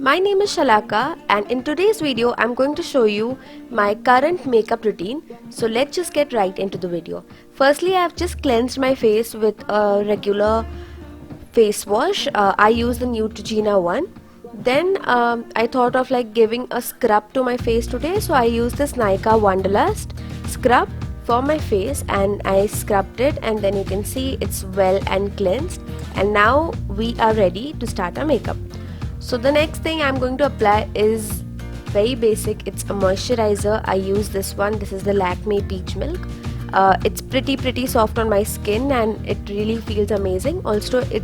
My name is Shalaka, and in today's video I'm going to show you my current makeup routine. So let's just get right into the video. Firstly, I've just cleansed my face with a regular face wash. I use the Neutrogena one. Then I thought of giving a scrub to my face today, so I used this Nykaa Wanderlust scrub for my face and I scrubbed it, and then you can see it's well and cleansed, and now we are ready to start our makeup. So the next thing I'm going to apply is very basic. It's a moisturizer. I use this one. This is the Lakme Peach Milk. It's pretty soft on my skin and it really feels amazing. Also, it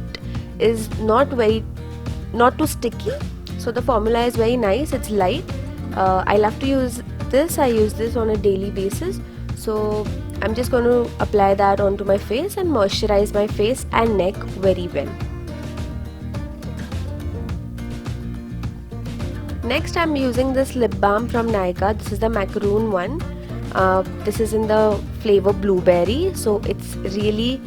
is not too sticky. So the formula is very nice. It's light. I love to use this. I use this on a daily basis. So I'm just going to apply that onto my face and moisturize my face and neck very well. Next, I'm using this lip balm from Nykaa. This is the macaroon one. This is in the flavor blueberry, so it's really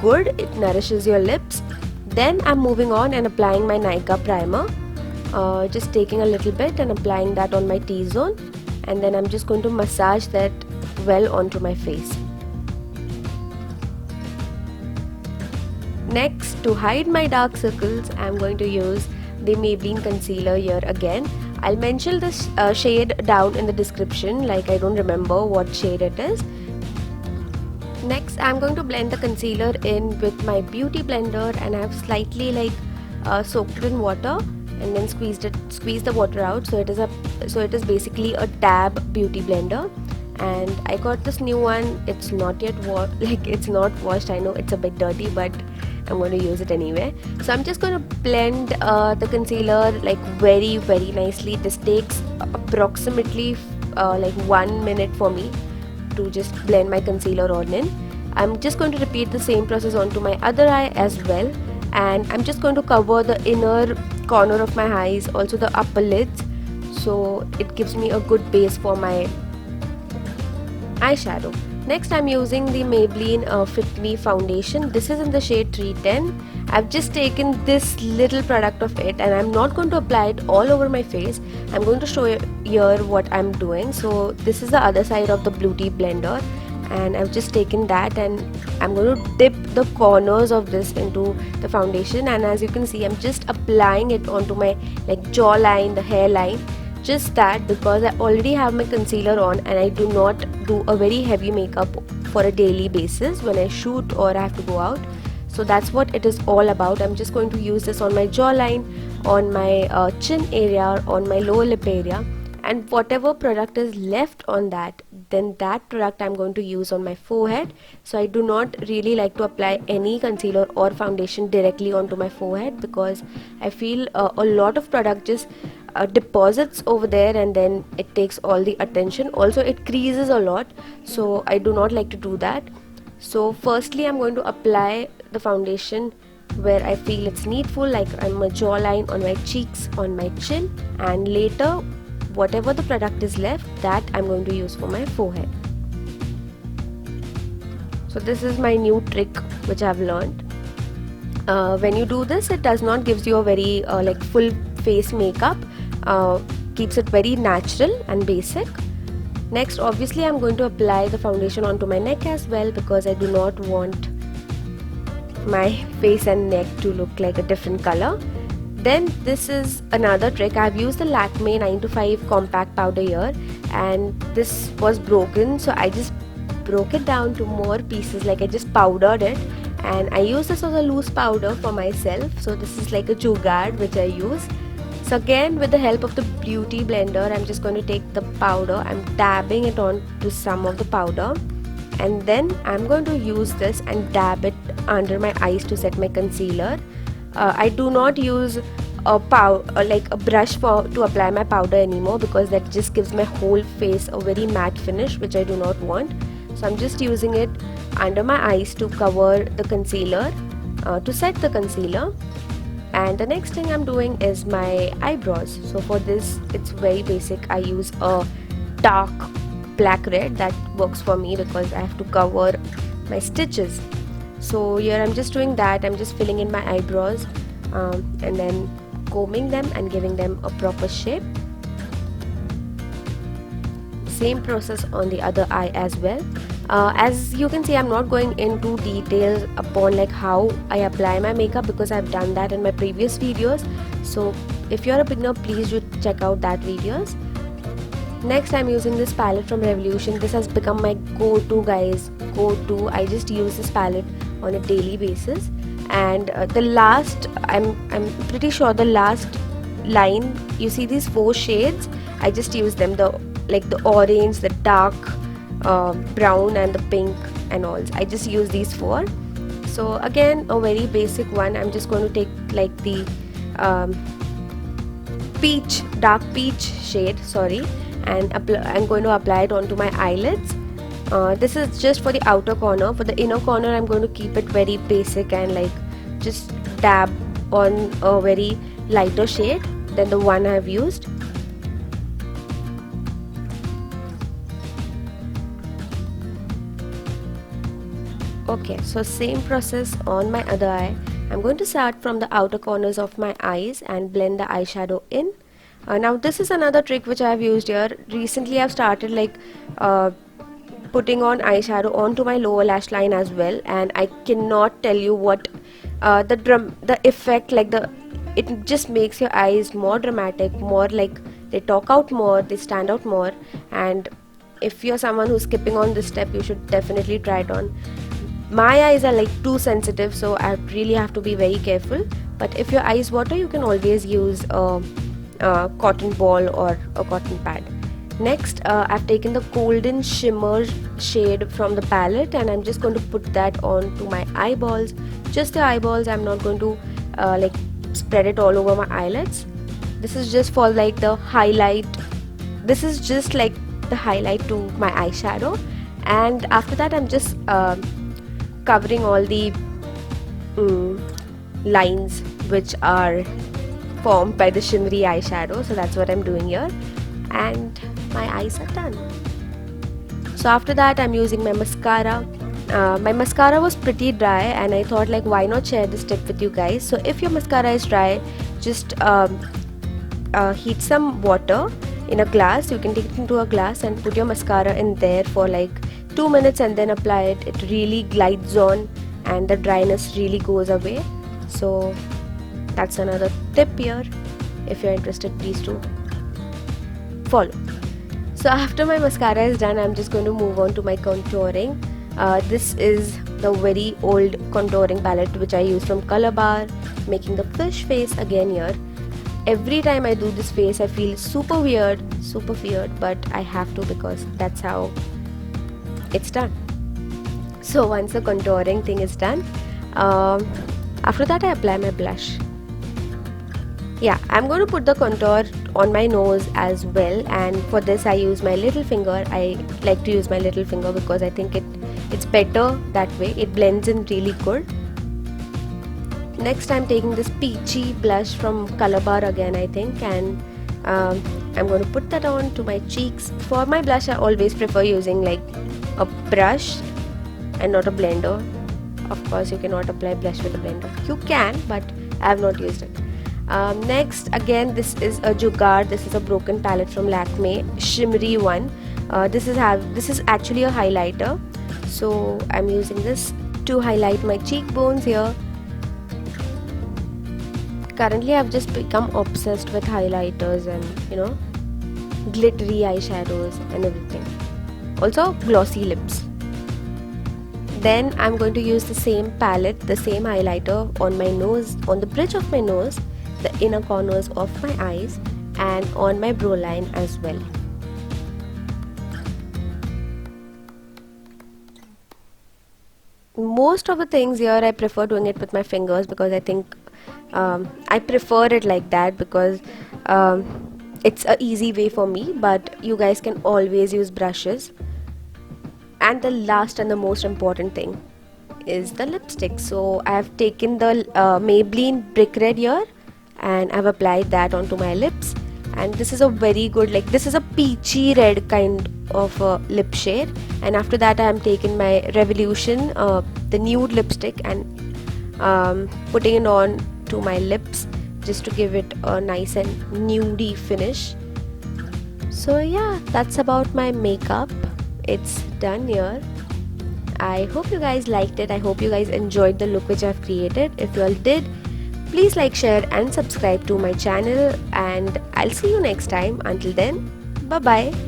good. It nourishes your lips. Then I'm moving on and applying my Nykaa primer. Just taking a little bit and applying that on my T-zone, and then I'm just going to massage that well onto my face. Next, to hide my dark circles, I'm going to use the Maybelline concealer here again. I'll mention this shade down in the description, I don't remember what shade it is. Next, I'm going to blend the concealer in with my beauty blender, and I've slightly soaked it in water and then squeezed the water out, so it is basically a dab beauty blender. And I got this new one. It's not yet it's not washed. I know it's a bit dirty, but I'm going to use it anyway. So I'm just going to blend the concealer very nicely. This takes approximately 1 minute for me to just blend my concealer on in. I'm just going to repeat the same process onto my other eye as well, and I'm just going to cover the inner corner of my eyes, also the upper lids, so it gives me a good base for my eyeshadow. Next, I'm using the Maybelline Fit Me foundation. This is in the shade 310. I've just taken this little product of it, and I'm not going to apply it all over my face. I'm going to show you here what I'm doing. So this is the other side of the beauty blender, and I've just taken that and I'm going to dip the corners of this into the foundation, and as you can see, I'm just applying it onto my jawline, the hairline. Just that, because I already have my concealer on and I do not do a very heavy makeup for a daily basis when I shoot or I have to go out. So that's what it is all about. I'm just going to use this on my jawline, on my chin area, on my lower lip area, and whatever product is left on that, then that product I'm going to use on my forehead. So I do not really like to apply any concealer or foundation directly onto my forehead, because I feel a lot of product just deposits over there and then it takes all the attention. Also, it creases a lot, so I do not like to do that. So firstly, I'm going to apply the foundation where I feel it's needful, on my jawline, on my cheeks, on my chin, and later whatever the product is left, that I'm going to use for my forehead. So this is my new trick which I've learned. When you do this, it does not gives you a very full face makeup. Keeps it very natural and basic. Next, obviously, I'm going to apply the foundation onto my neck as well, because I do not want my face and neck to look like a different color. Then this is another trick. I've used the Lakme 9 to 5 compact powder here, and this was broken, so I just broke it down to more pieces. I just powdered it, and I use this as a loose powder for myself. So this is like a jugaad which I use. So again, with the help of the beauty blender, I'm just going to take the powder, I'm dabbing it on to some of the powder, and then I'm going to use this and dab it under my eyes to set my concealer. I do not use a brush to apply my powder anymore, because that just gives my whole face a very matte finish, which I do not want. So I'm just using it under my eyes to cover the concealer, to set the concealer. And the next thing I'm doing is my eyebrows. So for this, it's very basic. I use a dark black red. That works for me because I have to cover my stitches. So here I'm just doing that. I'm just filling in my eyebrows, and then combing them and giving them a proper shape. Same process on the other eye as well. As you can see, I'm not going into details upon like how I apply my makeup because I've done that in my previous videos. So if you're a beginner, please do check out that videos. Next, I'm using this palette from Revolution. This has become my go-to, guys. Go-to. I just use this palette on a daily basis. And the last, I'm pretty sure the last line, you see these 4 shades. I just use them, the orange, the dark brown, and the pink and all. I just use these 4. So again, a very basic one. I'm just going to take like the dark peach shade, sorry, and I'm going to apply it onto my eyelids. This is just for the outer corner. For the inner corner, I'm going to keep it very basic and like just dab on a very lighter shade than the one I've used. Okay, so same process on my other eye. I'm going to start from the outer corners of my eyes and blend the eyeshadow in. Now this is another trick which I have used here. Recently I've started like putting on eyeshadow onto my lower lash line as well, and I cannot tell you what the effect, like it just makes your eyes more dramatic, more like they talk out more, they stand out more. And if you're someone who's skipping on this step, you should definitely try it on. My eyes are like too sensitive, so I really have to be very careful. But if your eyes water, you can always use a cotton ball or a cotton pad. Next, I've taken the golden shimmer shade from the palette, and I'm just going to put that onto my eyeballs. Just the eyeballs. I'm not going to like spread it all over my eyelids. This is just for like the highlight. This is just like the highlight to my eyeshadow. And after that, I'm just covering all the lines which are formed by the shimmery eyeshadow. So that's what I'm doing here, and my eyes are done. So after that, I'm using my mascara. My mascara was pretty dry, and I thought like why not share this tip with you guys. So if your mascara is dry, just heat some water in a glass. You can take it into a glass and put your mascara in there for like 2 minutes and then apply it. It really glides on and the dryness really goes away. So that's another tip here. If you're interested, please do follow. So after my mascara is done, I'm just going to move on to my contouring. This is the very old contouring palette which I use from Color Bar, making the fish face again here. Every time I do this face, I feel super weird, but I have to because that's how it's done. So once the contouring thing is done, after that I apply my blush. Yeah, I'm going to put the contour on my nose as well, and for this I use my little finger. I like to use my little finger because I think it's better that way. It blends in really good. Next, I'm taking this peachy blush from Color Bar again, I think, and I'm going to put that on to my cheeks. For my blush, I always prefer using like a brush and not a blender. Of course, you cannot apply blush with a blender. You can, but I have not used it. Next, again, this is a Jugaad. This is a broken palette from Lakme, shimmery one. This is actually a highlighter, so I'm using this to highlight my cheekbones here. Currently, I've just become obsessed with highlighters and glittery eyeshadows and everything. Also, glossy lips. Then I'm going to use the same palette, the same highlighter on my nose, on the bridge of my nose, the inner corners of my eyes, and on my brow line as well. Most of the things here I prefer doing it with my fingers because I think I prefer it like that because it's an easy way for me, but you guys can always use brushes. And the last and the most important thing is the lipstick. So I have taken the Maybelline Brick Red here and I've applied that onto my lips, and this is a very good, like this is a peachy red kind of lip shade. And after that I am taking my Revolution the nude lipstick and putting it on to my lips just to give it a nice and nudie finish. So yeah, that's about my makeup. It's done here. I hope you guys liked it. I hope you guys enjoyed the look which I've created. If you all did, please like, share and subscribe to my channel, and I'll see you next time. Until then, bye bye.